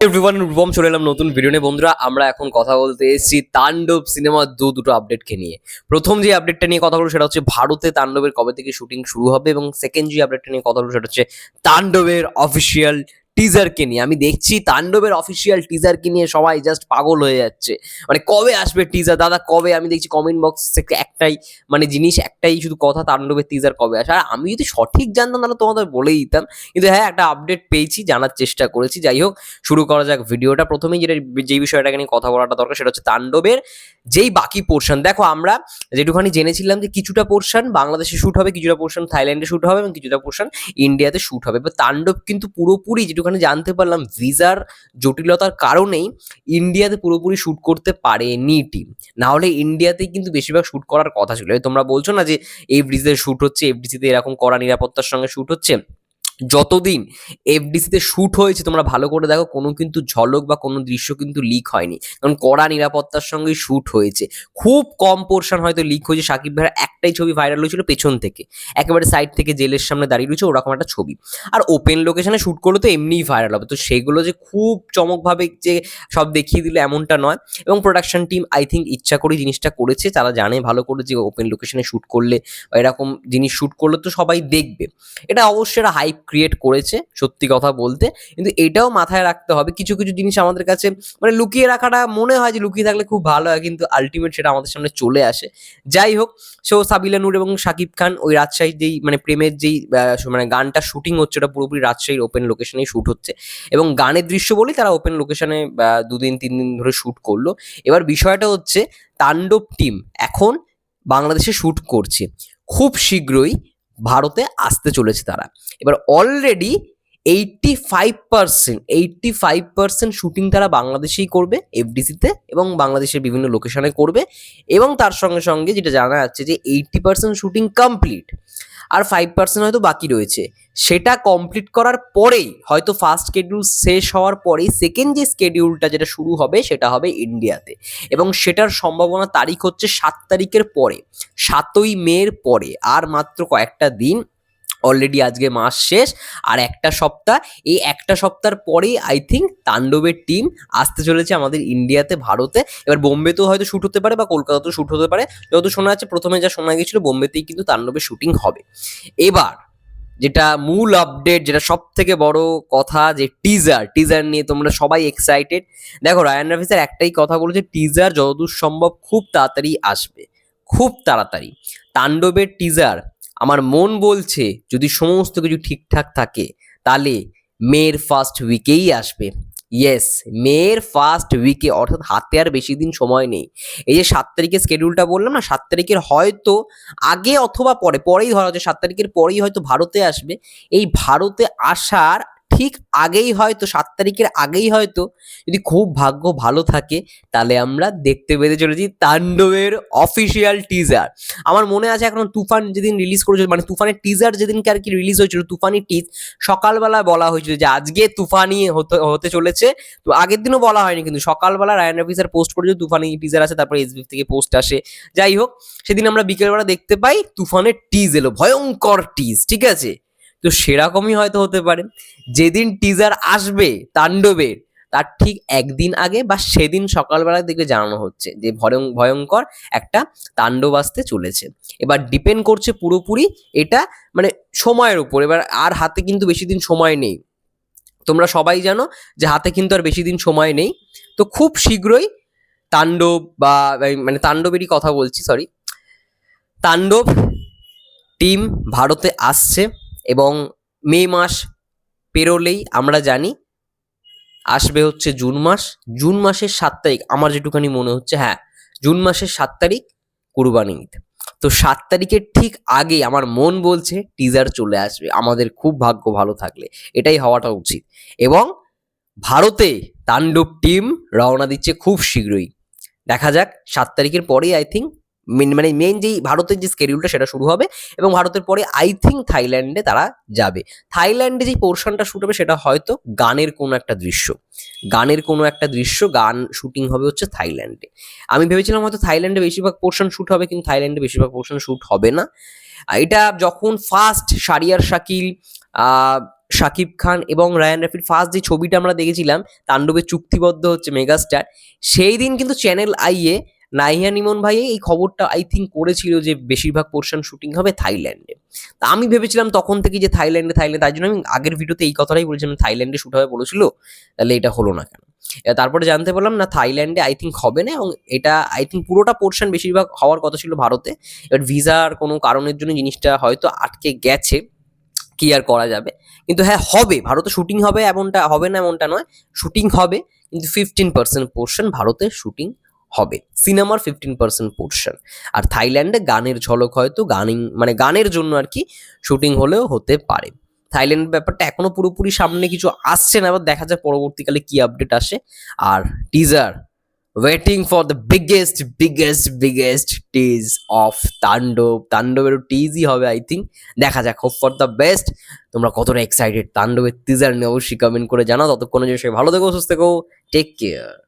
Everyone, Rupam চলে এলাম নতুন ভিডিও নিয়ে। বন্ধুরা, আমরা এখন কথা বলতে এসেছি তাণ্ডব সিনেমার দুটো আপডেটকে নিয়ে। প্রথম যে আপডেটটা নিয়ে কথা বলবো সেটা হচ্ছে ভারতে তাণ্ডবের কবে থেকে শুটিং শুরু হবে, এবং সেকেন্ড যে আপডেটটা নিয়ে কথা বলবো সেটা হচ্ছে তাণ্ডবের অফিসিয়াল টিজারকে নিয়ে। আমি দেখছি তাণ্ডবের অফিসিয়াল টিজারকে নিয়ে সবাই জাস্ট পাগল হয়ে যাচ্ছে। মানে কবে আসবে টিজার দাদা, কবে? আমি দেখছি কমেন্ট বক্স থেকে একটাই জিনিস, একটাই শুধু কথা, তাণ্ডবের টিজার কবে আসে। আর আমি যদি সঠিক জানতাম তাহলে তোমাদের বলেই দিতাম, কিন্তু হ্যাঁ, একটা আপডেট পেয়েছি, জানার চেষ্টা করেছি। যাই হোক, শুরু করা যাক ভিডিওটা। প্রথমেই যেই বিষয়টাকে নিয়ে কথা বলাটা দরকার সেটা হচ্ছে তাণ্ডবের যেই বাকি পোর্শন। দেখো, আমরা যেটুখানি জেনেছিলাম যে কিছুটা পোর্শন বাংলাদেশে শুট হবে, কিছুটা পোর্শন থাইল্যান্ডে শুট হবে, এবং কিছুটা পোর্শন ইন্ডিয়াতে শুট হবে। এবার তাণ্ডব কিন্তু পুরোপুরি, যেটুখানি জানতে পারলাম, ভিসার জটিলতার কারণেই ইন্ডিয়াতে পুরোপুরি শুট করতে পারেনি টিম। না হলে ইন্ডিয়াতেই কিন্তু বেশিরভাগ শুট করার কথা ছিল। তোমরা বলছো না যে এফডিসিতে শুট হচ্ছে, এফডিসিতে এরকম কড়া নিরাপত্তার সঙ্গে শুট হচ্ছে। যতদিন এফডিসিতে শুট হয়েছে তোমরা ভালো করে দেখো, কোনো কিন্তু ঝলক বা কোনো দৃশ্য কিন্তু লিক হয়নি, কারণ কড়া নিরাপত্তার সঙ্গে শুট হয়েছে। খুব কম পোর্শন হয়তো লিক হয়েছে। সাকিব ভাইয়ের একটাই ছবি ভাইরাল হয়েছিল পেছন থেকে, একেবারে সাইড থেকে জেলের সামনে দাঁড়িয়ে রয়েছে ওরকম একটা ছবি। আর ওপেন লোকেশনে শুট করলে তো এমনিই ভাইরাল হবে, তো সেগুলো যে খুব চমকভাবে যে সব দেখিয়ে দিলে এমনটা নয়। এবং প্রোডাকশন টিম আই থিঙ্ক ইচ্ছা করে জিনিসটা করেছে, তারা জানে ভালো করে যে ওপেন লোকেশনে শুট করলে বা এরকম জিনিস শুট করলে তো সবাই দেখবে। এটা অবশ্যই একটা হাইপ ক্রিয়েট করেছে, সত্যি কথা বলতে। কিন্তু এটাও মাথায় রাখতে হবে, কিছু কিছু জিনিস আমাদের কাছে মানে লুকিয়ে রাখাটা মনে হয় যে লুকিয়ে থাকলে খুব ভালো হয়, কিন্তু আলটিমেট সেটা আমাদের সামনে চলে আসে। যাই হোক, সাবিলা নূর এবং শাকিব খান ওই রাজশাহীর যেই মানে প্রেমের যেই মানে গানটা শুটিং হচ্ছে, ওটা পুরোপুরি রাজশাহীর ওপেন লোকেশনেই শুট হচ্ছে। এবং গানের দৃশ্য বলেই তারা ওপেন লোকেশনে 2 দিন 3 দিন ধরে শুট করলো। এবার বিষয়টা হচ্ছে, তাণ্ডব টিম এখন বাংলাদেশে শুট করছে, খুব শীঘ্রই ভারতে আসতে চলেছে তারা। এবার অলরেডি 85% শুটিং তারা বাংলাদেশেই করবে, এফডিসিতে এবং বাংলাদেশের বিভিন্ন লোকেশনে করবে। এবং তার সঙ্গে সঙ্গে যেটা জানা যাচ্ছে যে 80% শুটিং কমপ্লিট, আর 5% হয়তো বাকি রয়েছে। সেটা কমপ্লিট করার পরেই হয়তো ফার্স্ট স্কেডিউল শেষ হওয়ার পরেই সেকেন্ড যে স্কেডিউলটা যেটা শুরু হবে সেটা হবে ইন্ডিয়াতে। এবং সেটার সম্ভাবনা তারিখ হচ্ছে 7 তারিখের পরে, 7ই মের পরে। আর মাত্র কয়েকটা দিন, অলরেডি আজকে মাস শেষ, আর একটা সপ্তাহ। এই একটা সপ্তাহের পরেই আই থিঙ্ক তাণ্ডবের টিম আসতে চলেছে আমাদের ইন্ডিয়াতে, ভারতে। এবার বোম্বেতেও হয়তো শ্যুট হতে পারে বা কলকাতাতেও শ্যুট হতে পারে। যত শোনা যাচ্ছে, প্রথমে যা শোনা গেছিল বোম্বেতেই কিন্তু তাণ্ডবের শুটিং হবে। এবার যেটা মূল আপডেট, যেটা সব থেকে বড় কথা, যে টিজার নিয়ে তোমরা সবাই এক্সাইটেড। দেখো, রায়ান রাফি স্যার একটাই কথা বলেছে, টিজার যতদূর সম্ভব খুব তাড়াতাড়ি আসবে, খুব তাড়াতাড়ি। তাণ্ডবের টিজার, আমার মন বলছে যদি সমস্ত কিছু ঠিকঠাক থাকে তাহলে মের ফার্স্ট উইকেই আসবে। ইয়েস, মের ফার্স্ট উইকে, অর্থাৎ হাতে আর বেশি দিন সময় নেই। এই যে 7 তারিখের স্কেডিউলটা বললাম না, 7 তারিখের হয়তো আগে অথবা পরেই ধরা হচ্ছে, 7 তারিখের পরেই হয়তো ভারতে আসবে। এই ভারতে আসার ঠিক আগেই হয়তো, 7 তারিখের আগেই হয়তো, যদি খুব ভাগ্য ভালো থাকে, তাহলে আমরা দেখতে পেতে চলেছি তাণ্ডবের অফিসিয়াল টিজার। আমার মনে আছে এখন, তুফান যেদিন রিলিজ করেছিল, মানে তুফানের টিজার যেদিনকে আর কি রিলিজ হয়েছিল, তুফানি টিজ, সকালবেলা বলা হয়েছিল যে আজকে তুফানি হতে চলেছে। তো আগের দিনও বলা হয়নি, কিন্তু সকালবেলা রায়ান রাফি স্যার পোস্ট করেছে তুফানি টিজার আছে, তারপরে এসবিএফ থেকে পোস্ট আসে। যাই হোক, সেদিন আমরা বিকেলবেলা দেখতে পাই তুফানের টিজ এলো, ভয়ঙ্কর টিজ, ঠিক আছে? তো সেরকমই হয়তো হতে পারে, যেদিন টিজার আসবে তাণ্ডবের তার ঠিক একদিন আগে বা সেদিন সকালবেলা দেখবে জানানো হচ্ছে যে ভয়ঙ্কর একটা তাণ্ডব আসতে চলেছে। এবার ডিপেন্ড করছে পুরোপুরি এটা মানে সময়ের উপর। এবার আর হাতে কিন্তু বেশি দিন সময় নেই, তোমরা সবাই জানো যে হাতে কিন্তু আর বেশি দিন সময় নেই। তো খুব শীঘ্রই তাণ্ডব বা মানে তাণ্ডবেরই কথা বলছি, সরি, তাণ্ডব টিম ভারতে আসছে। এবং মে মাস পেরোলেই আমরা জানি আসবে হচ্ছে জুন মাস। জুন মাসের 7 তারিখ আমার যেটুখানি মনে হচ্ছে, হ্যাঁ, জুন মাসের 7 তারিখ কুরবানি ঈদ। তো 7 তারিখের ঠিক আগে আমার মন বলছে টিজার চলে আসবে, আমাদের খুব ভাগ্য ভালো থাকলে এটাই হওয়াটা উচিত। এবং ভারতে তাণ্ডব টিম রওনা দিচ্ছে খুব শীঘ্রই। দেখা যাক, 7 তারিখের পরেই আই থিঙ্ক মেন যেই ভারতের যে স্কেডিউলটা সেটা শুরু হবে। এবং ভারতের পরে আই থিঙ্ক থাইল্যান্ডে তারা যাবে। থাইল্যান্ডে যে পোর্শনটা শুট হবে সেটা হয়তো গানের কোনো একটা দৃশ্য, গান শুটিং হবে হচ্ছে থাইল্যান্ডে। আমি ভেবেছিলাম হয়তো থাইল্যান্ডে বেশিরভাগ পোর্শন শুট হবে, কিন্তু থাইল্যান্ডে বেশিরভাগ পোর্শন শুট হবে না। এটা যখন ফার্স্ট শারিয়ার শাকিল শাকিব খান এবং রায়ান রাফির ফার্স্ট যে ছবিটা আমরা দেখেছিলাম, তাণ্ডবে চুক্তিবদ্ধ হচ্ছে মেগাস্টার, সেই দিন কিন্তু চ্যানেল আইয়ে নাহিয়ান ইমন ভাই এই খবরটা আই থিঙ্ক করেছিল যে বেশিরভাগ পোর্শন শুটিং হবে থাইল্যান্ডে। তা আমি ভেবেছিলাম তখন থেকে যে থাইল্যান্ডে, তাই জন্য আমি আগের ভিডিওতে এই কথাটাই বলেছিলাম, থাইল্যান্ডে শুট হবে বলেছিল, তাহলে এটা হলো না কেন? তারপরে জানতে পারলাম না, থাইল্যান্ডে আই থিঙ্ক হবে না, এবং এটা আই থিঙ্ক পুরোটা পোর্শন বেশিরভাগ হওয়ার কথা ছিল ভারতে। এবার ভিসার কোনো কারণের জন্য জিনিসটা হয়তো আটকে গেছে, কি আর করা যাবে। কিন্তু হ্যাঁ, হবে, ভারতে শুটিং হবে, এমনটা হবে না এমনটা নয়, শুটিং হবে, কিন্তু 15% পোর্শন ভারতে শুটিং হবে, সিনেমার 15% পোর্শন। আর থাইল্যান্ডে গানের ঝলক হয়তো মানে গানের জন্য আর কি শুটিং হলেও হতে পারে। থাইল্যান্ড ব্যাপারটা এখনো পুরোপুরি সামনে কিছু আসছে না, এবার দেখা যায় পরবর্তীকালে কি আপডেট আসে। আর teaser, waiting for the biggest tease of তাণ্ডবের টিজই হবে আই থিঙ্ক। দেখা যাক, হোপ ফর দ্য বেস্ট। তোমরা কতটা এক্সাইটেড তাণ্ডবের টিজার নিয়ে অবশ্যই কমেন্ট করে জানাও। ততক্ষণে যে সে ভালো থেকো, সুস্থ থেকো, টেক কেয়ার।